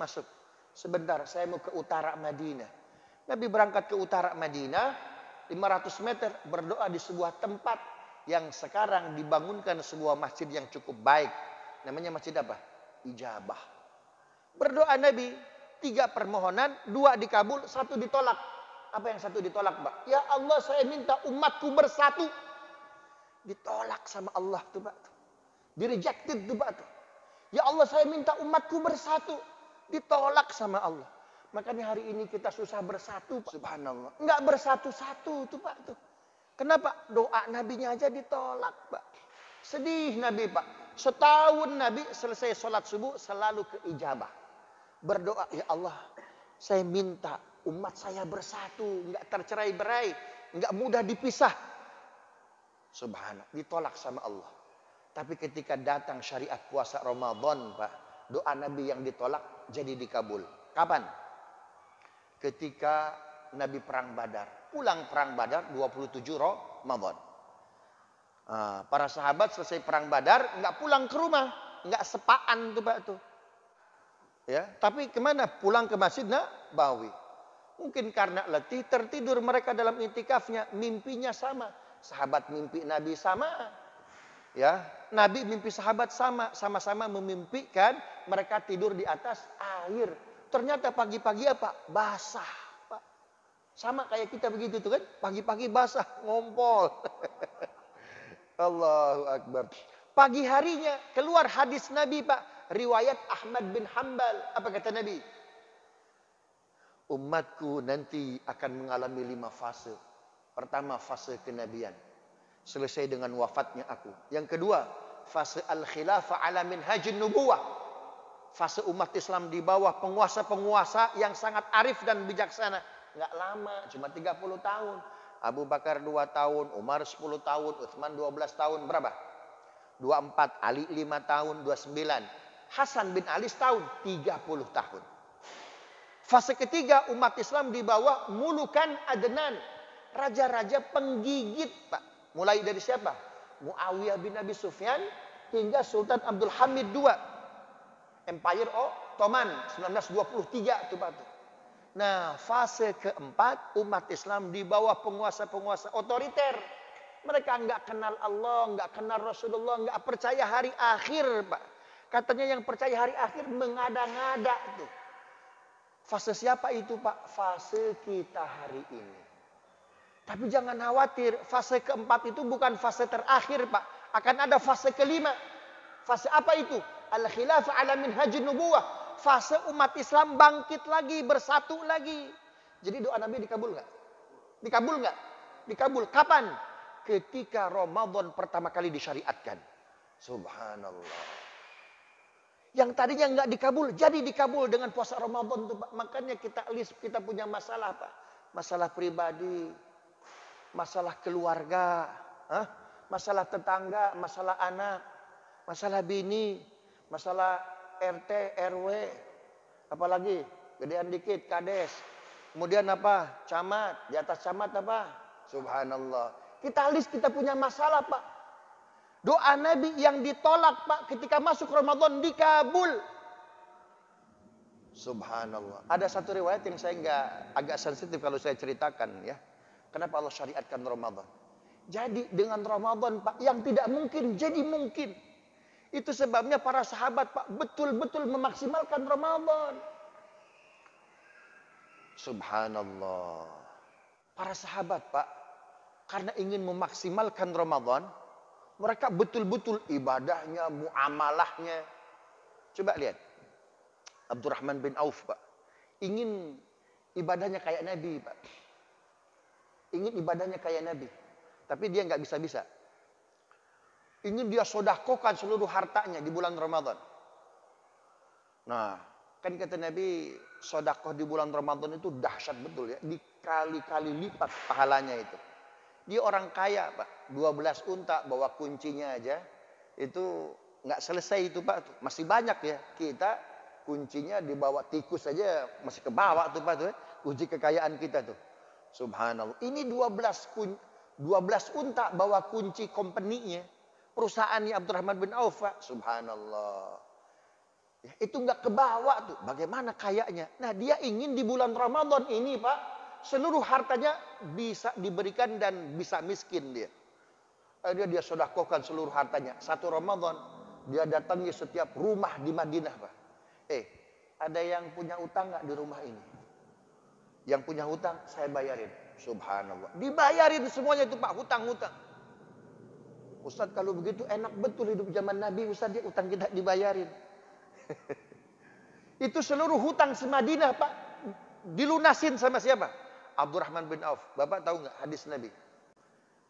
Sebentar, saya mau ke utara Madinah. Nabi berangkat ke utara Madinah, 500 meter, berdoa di sebuah tempat yang sekarang dibangunkan sebuah masjid yang cukup baik. Namanya masjid apa? Ijabah. Berdoa Nabi, 3 permohonan, 2 dikabul, 1 ditolak. Apa yang 1 ditolak, Pak? Ya Allah, saya minta umatku bersatu. Ditolak sama Allah tuh, Pak. Direjected tuh, Pak. Ya Allah, saya minta umatku bersatu. Ditolak sama Allah. Makanya hari ini kita susah bersatu, Pak. Subhanallah. Enggak bersatu-satu tuh, Pak. Kenapa? Doa Nabinya aja ditolak, Pak. Sedih Nabi, Pak. Setahun Nabi selesai sholat subuh selalu ke ijabah. Berdoa, ya Allah, saya minta umat saya bersatu. Enggak tercerai-berai. Enggak mudah dipisah. Subhanallah. Ditolak sama Allah. Tapi ketika datang syariat puasa Ramadan, Pak. Doa Nabi yang ditolak jadi dikabul. Kapan? Ketika Nabi perang Badar. Pulang perang Badar 27 Ramadan. Para sahabat selesai perang Badar nggak pulang ke rumah, nggak sepaan tuh, Pak, tuh. Ya, tapi kemana? Pulang ke Masjid Nabawi. Mungkin karena letih tertidur mereka dalam itikafnya, mimpinya sama. Sahabat mimpi Nabi sama. Ya, Nabi mimpi sahabat sama-sama memimpikan mereka tidur di atas air. Ternyata pagi-pagi apa? Basah, Pak. Sama kayak kita begitu tuh kan, pagi-pagi basah, ngompol. Allahu Akbar. Pagi harinya keluar hadis Nabi, Pak. Riwayat Ahmad bin Hanbal. Apa kata Nabi? Umatku nanti akan mengalami 5 fase. Pertama, fase kenabian. Selesai dengan wafatnya aku. Yang kedua, fase al-khilafah ala minhajin nubuwah. Fase umat Islam di bawah penguasa-penguasa yang sangat arif dan bijaksana. Nggak lama, cuma 30 tahun. Abu Bakar 2 tahun, Umar 10 tahun, Utsman 12 tahun. Berapa? 24, Ali 5 tahun, 29. Hasan bin Ali setahun, 30 tahun. Fase ketiga umat Islam di bawah Mulukan Adnan. Raja-raja penggigit, Pak. Mulai dari siapa? Muawiyah bin Abi Sufyan hingga Sultan Abdul Hamid II. Empire Ottoman 1923 itu Pak. Nah, fase keempat umat Islam di bawah penguasa-penguasa otoriter. Mereka nggak kenal Allah, nggak kenal Rasulullah, nggak percaya hari akhir, Pak. Katanya yang percaya hari akhir mengada-ngada tuh. Fase siapa itu, Pak? Fase kita hari ini. Tapi jangan khawatir, fase keempat itu bukan fase terakhir, Pak. Akan ada fase kelima. Fase apa itu? Al-khilafah ala minhajin nubuwah. Fase umat Islam bangkit lagi, bersatu lagi. Jadi doa Nabi dikabul nggak? Dikabul nggak? Dikabul. Kapan? Ketika Ramadan pertama kali disyariatkan. Subhanallah. Yang tadinya nggak dikabul, jadi dikabul dengan puasa Ramadan tuh, Pak. Makanya kita punya masalah, Pak. Masalah pribadi, masalah keluarga, masalah tetangga, masalah anak, masalah bini, masalah RT, RW, apalagi gedean dikit, kades. Kemudian apa? Camat, di atas camat apa? Subhanallah. Kita punya masalah, Pak. Doa Nabi yang ditolak, Pak, ketika masuk Ramadan dikabul. Subhanallah. Ada satu riwayat yang saya agak sensitif kalau saya ceritakan ya. Kenapa Allah syariatkan Ramadan? Jadi dengan Ramadan, Pak, yang tidak mungkin jadi mungkin. Itu sebabnya para sahabat, Pak, betul-betul memaksimalkan Ramadan. Subhanallah. Para sahabat, Pak, karena ingin memaksimalkan Ramadan, mereka betul-betul ibadahnya, muamalahnya. Coba lihat. Abdurrahman bin Auf, Pak. Ingin ibadahnya kayak Nabi, Pak. Ingin ibadahnya kayak Nabi. Tapi dia nggak bisa-bisa. Ingin dia sodakokan seluruh hartanya di bulan Ramadan. Nah, kan kata Nabi, sodakoh di bulan Ramadan itu dahsyat betul ya. Dikali-kali lipat pahalanya itu. Dia orang kaya, Pak. 12 unta bawa kuncinya aja. Itu nggak selesai itu, Pak. Masih banyak ya. Kita kuncinya dibawa tikus aja masih ke bawah tuh, Pak. Tuh, kunci kekayaan kita tuh. Subhanallah. Ini 12 unta bawa kunci company-nya. Perusahaannya Abdurrahman bin Auf, Pak. Subhanallah. Ya, itu nggak ke bawah tuh. Bagaimana kayanya? Nah, dia ingin di bulan Ramadan ini, Pak, seluruh hartanya bisa diberikan dan bisa miskin dia. Dia sedekahkan seluruh hartanya. Satu Ramadan dia datangi setiap rumah di Madinah, Pak. Ada yang punya utang nggak di rumah ini? Yang punya hutang saya bayarin. Subhanallah. Dibayarin semuanya itu, Pak, hutang-hutang. Ustaz, kalau begitu enak betul hidup zaman Nabi, Ustaz, dia utang kita dibayarin. Itu seluruh hutang semadinah, Pak, dilunasin sama siapa? Abdurrahman bin Auf. Bapak tahu nggak hadis Nabi?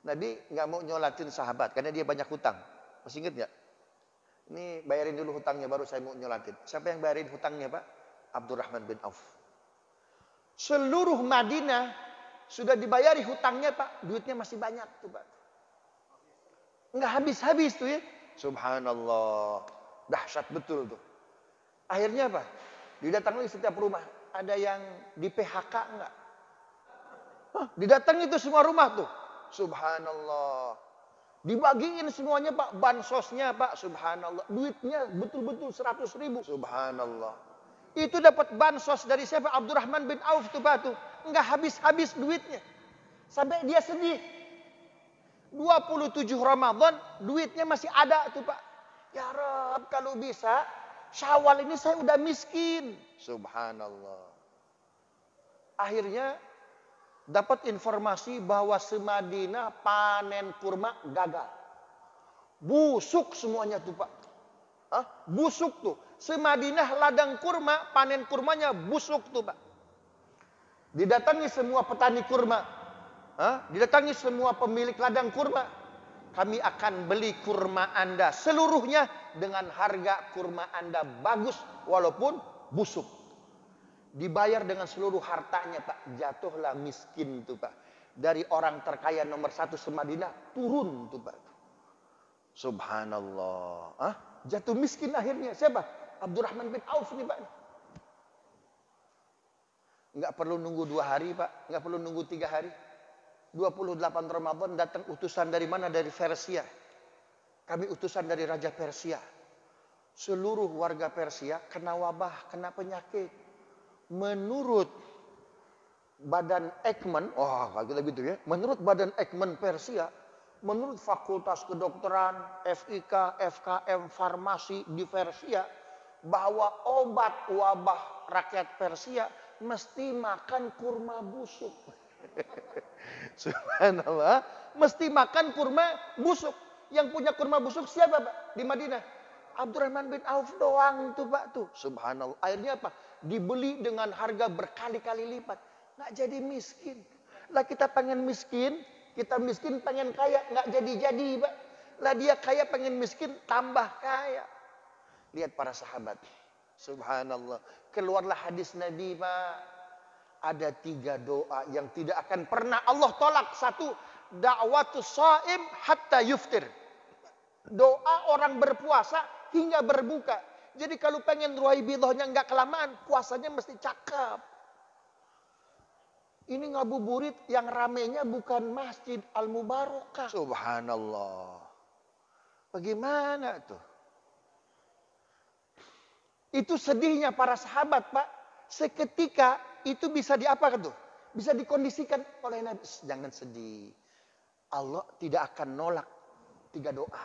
Nabi nggak mau nyolatin sahabat karena dia banyak hutang. Masih ingat nggak? Ini bayarin dulu hutangnya baru saya mau nyolatin. Siapa yang bayarin hutangnya, Pak? Abdurrahman bin Auf. Seluruh Madinah sudah dibayari hutangnya, Pak. Duitnya masih banyak tuh, Pak. Nggak habis-habis tuh ya. Subhanallah. Dahsyat betul tuh. Akhirnya apa? Didatangi setiap rumah. Ada yang di PHK enggak? Didatangi itu semua rumah tuh. Subhanallah. Dibagiin semuanya, Pak. Bansosnya, Pak. Subhanallah. Duitnya betul-betul 100.000. Subhanallah. Itu dapat bansos dari siapa? Abdurrahman bin Auf tuh, Pak. Tuh. Enggak habis-habis duitnya. Sampai dia sedih. 27 Ramadan duitnya masih ada tuh, Pak. Ya Rab, kalau bisa Syawal ini saya udah miskin. Subhanallah. Akhirnya dapat informasi bahwa semadinah panen kurma gagal. Busuk semuanya tuh, Pak. Busuk tuh. Semadinah ladang kurma, panen kurmanya busuk tuh, Pak. Didatangi semua petani kurma. Didatangi semua pemilik ladang kurma. Kami akan beli kurma Anda seluruhnya dengan harga kurma Anda bagus walaupun busuk. Dibayar dengan seluruh hartanya, Pak. Jatuhlah miskin tuh, Pak. Dari orang terkaya nomor 1 semadinah turun tuh, Pak. Subhanallah. Jatuh miskin akhirnya. Siapa? Abdurrahman bin Auf nih Pak. Nggak perlu nunggu 2 hari Pak, nggak perlu nunggu 3 hari. 28 Ramadan datang utusan dari mana? Dari Persia. Kami utusan dari Raja Persia. Seluruh warga Persia kena wabah, kena penyakit. Menurut Badan Eijkman, kalau kita gitu ya. Menurut Badan Eijkman Persia, menurut Fakultas Kedokteran, FIK, FKM, Farmasi di Persia, bahwa obat wabah rakyat Persia mesti makan kurma busuk. Subhanallah, mesti makan kurma busuk. Yang punya kurma busuk siapa Pak di Madinah? Abdurrahman bin Auf doang tuh Pak tuh. Subhanallah. Akhirnya apa? Dibeli dengan harga berkali-kali lipat. Nggak jadi miskin. Lah kita pengen miskin, kita miskin pengen kaya, nggak jadi-jadi Pak. Lah dia kaya pengen miskin, tambah kaya. Lihat para sahabat. Subhanallah. Keluarlah hadis Nabi Pak. Ada 3 doa yang tidak akan pernah Allah tolak. 1, da'watus shaim hatta yuftir. Doa orang berpuasa hingga berbuka. Jadi kalau pengen ruwaibidhahnya nggak kelamaan, puasanya mesti cakep. Ini ngabuburit yang ramenya bukan Masjid Al-Mubarakah. Subhanallah. Bagaimana tuh? Itu sedihnya para sahabat Pak. Seketika itu bisa diapakan tuh? Bisa dikondisikan oleh Nabi. Jangan sedih. Allah tidak akan nolak 3 doa.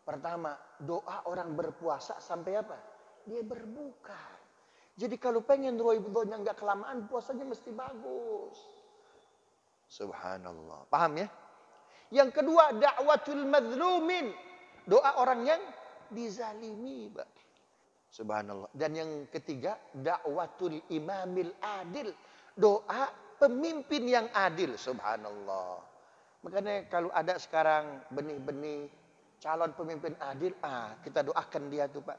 Pertama, doa orang berpuasa sampai apa? Dia berbuka. Jadi kalau pengen ruwaibidhahnya nggak kelamaan, puasanya mesti bagus. Subhanallah. Paham ya? Yang kedua, da'watul mazlumin. Doa orang yang dizalimi, Pak. Subhanallah. Dan yang ketiga, da'watul imamil adil. Doa pemimpin yang adil. Subhanallah. Makanya kalau ada sekarang benih-benih calon pemimpin adil, kita doakan dia tuh Pak.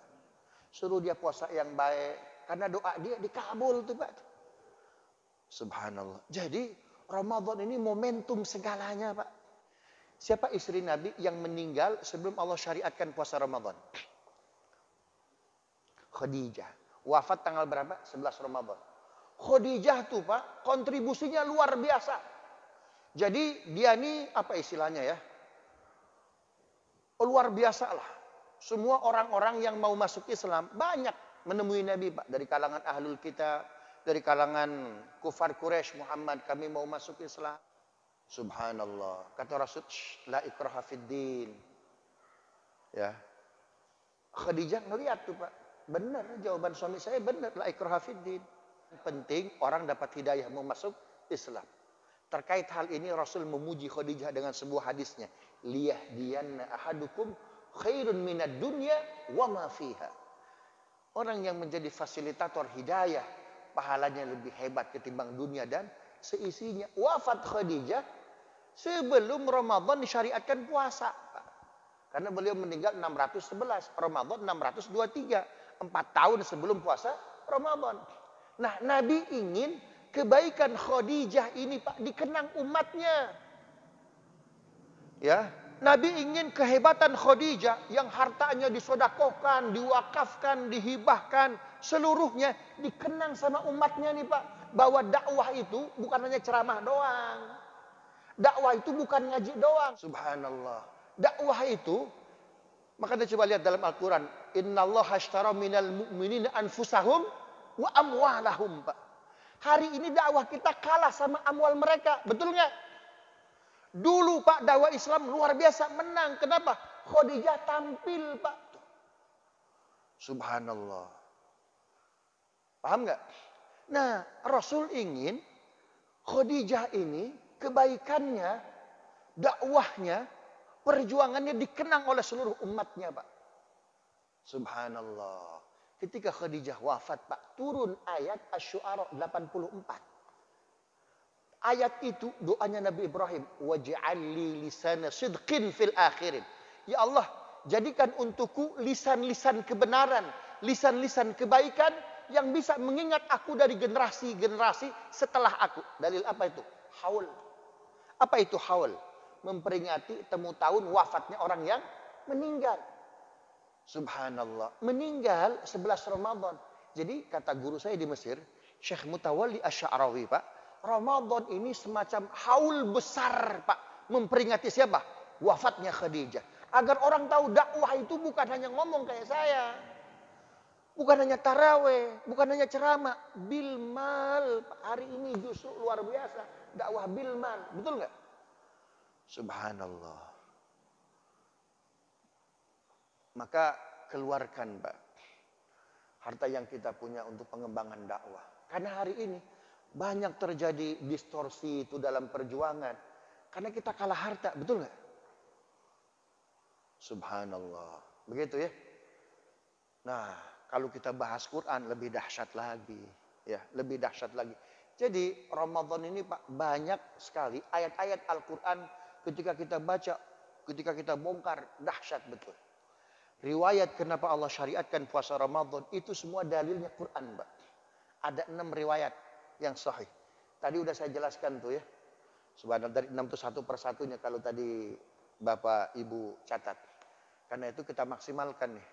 Suruh dia puasa yang baik. Karena doa dia dikabul tuh Pak. Subhanallah. Jadi Ramadan ini momentum segalanya Pak. Siapa istri Nabi yang meninggal sebelum Allah syariatkan puasa Ramadan? Khadijah. Wafat tanggal berapa? 11 Ramadan. Khadijah tuh Pak, kontribusinya luar biasa. Jadi dia ini apa istilahnya ya? Luar biasa lah. Semua orang-orang yang mau masuk Islam banyak menemui Nabi Pak. Dari kalangan ahlul kitab, dari kalangan kufar Quraisy, Muhammad kami mau masuk Islam. Subhanallah. Kata Rasul, la ikraha fid din. Ya. Khadijah ngeliat tuh Pak. Benar jawaban suami saya, benar, la ikraha fid din. Penting orang dapat hidayah mau masuk Islam. Terkait hal ini Rasul memuji Khadijah dengan sebuah hadisnya. Liyahdiyanna ahadukum khairun minad dunya wa ma fiha. Orang yang menjadi fasilitator hidayah pahalanya lebih hebat ketimbang dunia dan seisinya. Wafat Khadijah sebelum Ramadan disyariatkan puasa. Karena beliau meninggal 611, Ramadan 623, 4 tahun sebelum puasa Ramadan. Nah, Nabi ingin kebaikan Khadijah ini Pak dikenang umatnya. Ya, Nabi ingin kehebatan Khadijah yang hartanya disodakohkan, diwakafkan, dihibahkan, seluruhnya dikenang sama umatnya nih Pak. Bahwa dakwah itu bukan hanya ceramah doang. Dakwah itu bukan ngaji doang. Subhanallah. Dakwah itu, maka kita coba lihat dalam Al-Quran. Innallaha ashtara minal mu'minina anfusahum wa amwalahum Pak. Hari ini dakwah kita kalah sama amwal mereka. Betul nggak? Dulu Pak dakwah Islam luar biasa menang. Kenapa? Khadijah tampil Pak. Subhanallah. Paham nggak? Nah, Rasul ingin Khadijah ini kebaikannya, dakwahnya, perjuangannya dikenang oleh seluruh umatnya Pak. Subhanallah. Ketika Khadijah wafat Pak, turun ayat Asy-Syu'ara 84. Ayat itu doanya Nabi Ibrahim, waj'al li lisana sidqin fil akhirin. Ya Allah, jadikan untukku lisan-lisan kebenaran, lisan-lisan kebaikan yang bisa mengingat aku dari generasi-generasi setelah aku. Dalil apa itu? Haul. Apa itu haul? Memperingati temu tahun wafatnya orang yang meninggal. Subhanallah. Meninggal 11 Ramadan. Jadi kata guru saya di Mesir, Syekh Mutawalli Asy'arawi, Pak, Ramadan ini semacam haul besar, Pak, memperingati siapa? Wafatnya Khadijah. Agar orang tahu dakwah itu bukan hanya ngomong kayak saya. Bukan hanya taraweh, bukan hanya ceramah, bilmal. Hari ini justru luar biasa, dakwah bilmal, betul nggak? Subhanallah. Maka keluarkan, Pak, harta yang kita punya untuk pengembangan dakwah. Karena hari ini banyak terjadi distorsi itu dalam perjuangan. Karena kita kalah harta, betul nggak? Subhanallah. Begitu ya. Nah, kalau kita bahas Quran lebih dahsyat lagi, ya, lebih dahsyat lagi. Jadi Ramadan ini, Pak, banyak sekali ayat-ayat Al-Quran ketika kita baca, ketika kita bongkar, dahsyat betul. Riwayat kenapa Allah syariatkan puasa Ramadan itu semua dalilnya Quran, Pak. Ada 6 riwayat yang sahih. Tadi udah saya jelaskan tuh ya. Subhanallah, dari 6 itu satu persatunya kalau tadi Bapak Ibu catat. Karena itu kita maksimalkan nih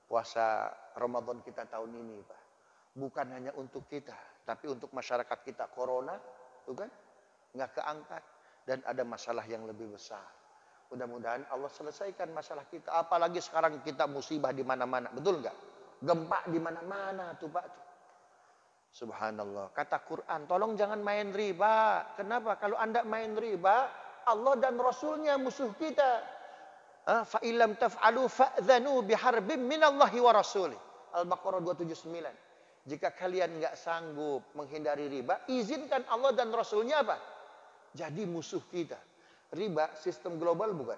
puasa Ramadan kita tahun ini, Pak. Bukan hanya untuk kita, tapi untuk masyarakat kita. Corona, tuh kan, nggak keangkat. Dan ada masalah yang lebih besar. Mudah-mudahan Allah selesaikan masalah kita. Apalagi sekarang kita musibah di mana-mana, betul nggak? Gempa di mana-mana tuh, Pak. Subhanallah. Kata Quran, tolong jangan main riba. Kenapa? Kalau Anda main riba, Allah dan Rasulnya musuh kita. Fa illam taf'alu fa'dhanu biharbim minallahi wa rasulih. Al-Baqarah 279. Jika kalian nggak sanggup menghindari riba, izinkan Allah dan Rasulnya apa? Jadi musuh kita. Riba sistem global bukan?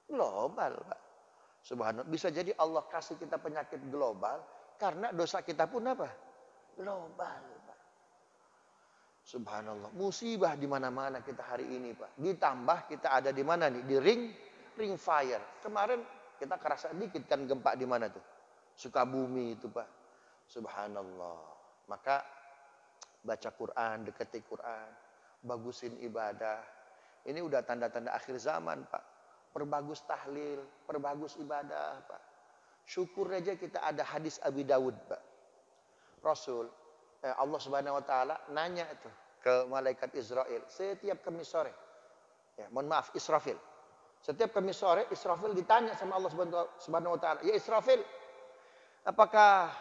Global, Pak. Subhanallah. Bisa jadi Allah kasih kita penyakit global karena dosa kita pun apa? Global, Pak. Subhanallah. Musibah di mana-mana kita hari ini, Pak. Ditambah kita ada di mana nih? Di ring fire. Kemarin kita kerasa dikit kan gempa di mana tuh? Sukabumi itu, Pak. Subhanallah. Maka baca Quran, dekati Quran, bagusin ibadah. Ini udah tanda-tanda akhir zaman, Pak. Perbagus tahlil, perbagus ibadah, Pak. Syukur aja kita ada hadis Abi Dawud, Pak. Rasul, Allah Subhanahu Wa Taala nanya itu ke malaikat Israel setiap Kamis sore. Ya, mohon maaf, Israfil. Setiap Kamis sore Israfil ditanya sama Allah Subhanahu Wa Taala, ya Israfil, apakah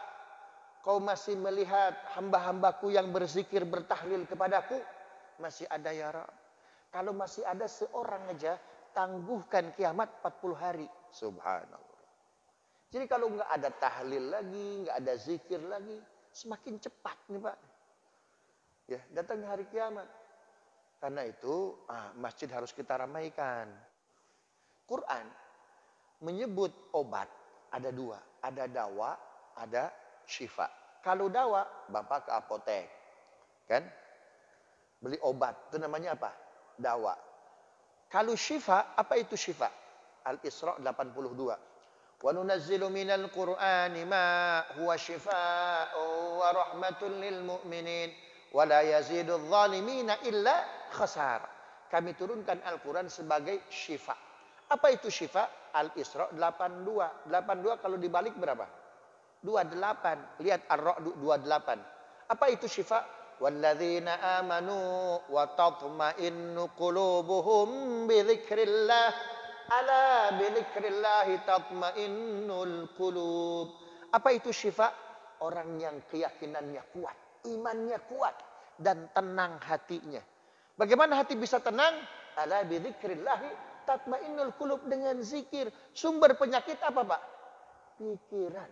kau masih melihat hamba-hambaku yang berzikir bertahlil kepadaku? Masih ada ya Rabb. Kalau masih ada seorang aja, tangguhkan kiamat 40 hari. Subhanallah. Jadi kalau nggak ada tahlil lagi, nggak ada zikir lagi, semakin cepat nih, Pak. Ya, datangnya hari kiamat. Karena itu, masjid harus kita ramaikan. Quran menyebut obat ada 2, ada dawa, ada syifa. Kalau dawa, Bapak ke apotek, kan? Beli obat, itu namanya apa? Dawa. Kalau syifa, apa itu syifa? Al-Isra 82. Wa nunazzilu minal Qur'ani ma huwa syifaa'un wa rahmatun lil mu'minin wa la yazidul zalimina illa khasar. Kami turunkan Al-Quran sebagai syifa. Apa itu syifa? Al-Isra 82. 82 kalau dibalik berapa? 28. Lihat Ar-Ra'd 28. Apa itu syifa? Walladzina amanu wa tatma'innu qulubuhum bi dzikrillah. Ala bi dzikrillah tatma'innul qulub. Apa itu syifa? Orang yang keyakinannya kuat, imannya kuat dan tenang hatinya. Bagaimana hati bisa tenang? Ala bi dzikrillah tatma'innul qulub, dengan zikir. Sumber penyakit apa, Pak? Pikiran.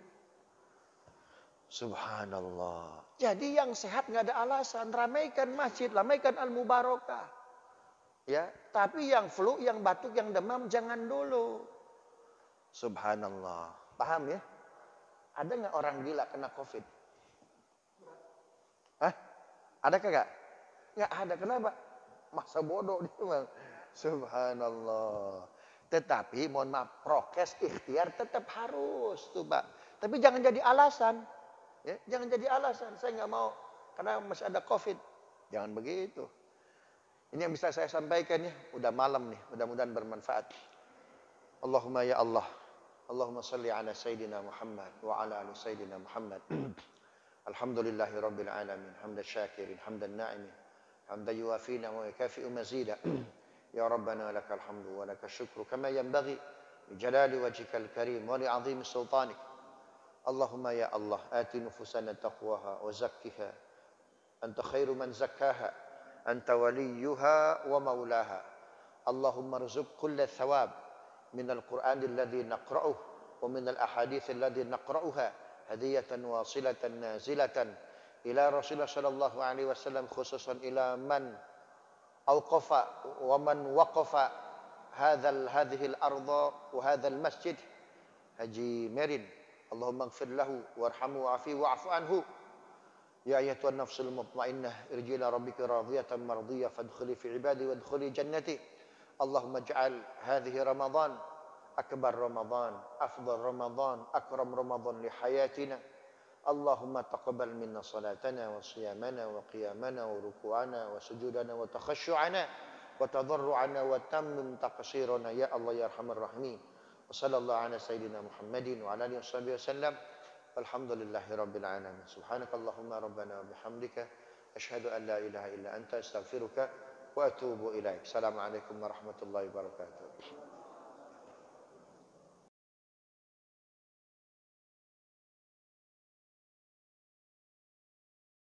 Subhanallah. Jadi yang sehat nggak ada alasan, ramaikan masjid, ramaikan al-mubarakah. Ya, tapi yang flu, yang batuk, yang demam jangan dulu. Subhanallah. Paham ya? Ada nggak orang gila kena COVID? Hah? Ada kagak? Nggak ada. Kenapa? Masa bodoh dia, Bang. Subhanallah. Tetapi mohon maaf, prokes ikhtiar tetap harus tuh, Pak. Tapi jangan jadi alasan. Ya, jangan jadi alasan, saya nggak mau karena masih ada COVID. Jangan begitu. Ini yang bisa saya sampaikan ya. Udah malam nih, mudah-mudahan bermanfaat. Allahumma ya Allah, Allahumma salli ala Sayyidina Muhammad wa ala ali Sayyidina Muhammad. Alhamdulillahi Rabbil Alamin. Hamdan syakirin, hamdan na'imin. Hamdan yuafina wa yukafi'u mazida. Ya Rabbana lakal hamdu wa lakal syukru. Kama yanbaghi li jalali wajhikal karim wa li azimi sultanik. Allahumma ya Allah, ati nufusana taqwaha wa zakkiha. Anta khairu man zakkaha. Anta waliyuha wa maulaha. Allahumma rzuq kulla thawab min al-Qur'an alladhi naqra'uh wa min al-ahadith alladhi naqra'uha hadiyatan wasilatan nazilatan ila Rasulullah sallallahu alaihi wasallam, khususan ila man awqafa wa man waqafa hadhihi al-ardha wa hadha al-masjid, Haji Merin. Allahumma ighfir lahu warhamhu wa'afi wa'fu anhu. Ya ayyatuhan nafsul mutmainnah, irji ila rabbika radiyatan mardiyah fadkhuli fi ibadi wadkhuli jannati. Allahumma ij'al hadhihi Ramadan akbar Ramadan, afdal Ramadan, akram Ramadan li hayatina. Allahumma taqabbal minna salatana wa siyamana wa qiyamana wa ruku'ana wa sujudana wa takhashu'ana wa tadarru'ana wa tammim taqsirana ya Allah ya arhamar rahimin. Wa sallallahu ala sayyidina Muhammadin wa ala alihi wa sallam. Walhamdulillahi rabbil alamin. Subhanakallahumma rabbana wa bihamdika asyhadu an la ilaha illa anta astaghfiruka wa atubu ilaik. Assalamualaikum warahmatullahi wabarakatuh.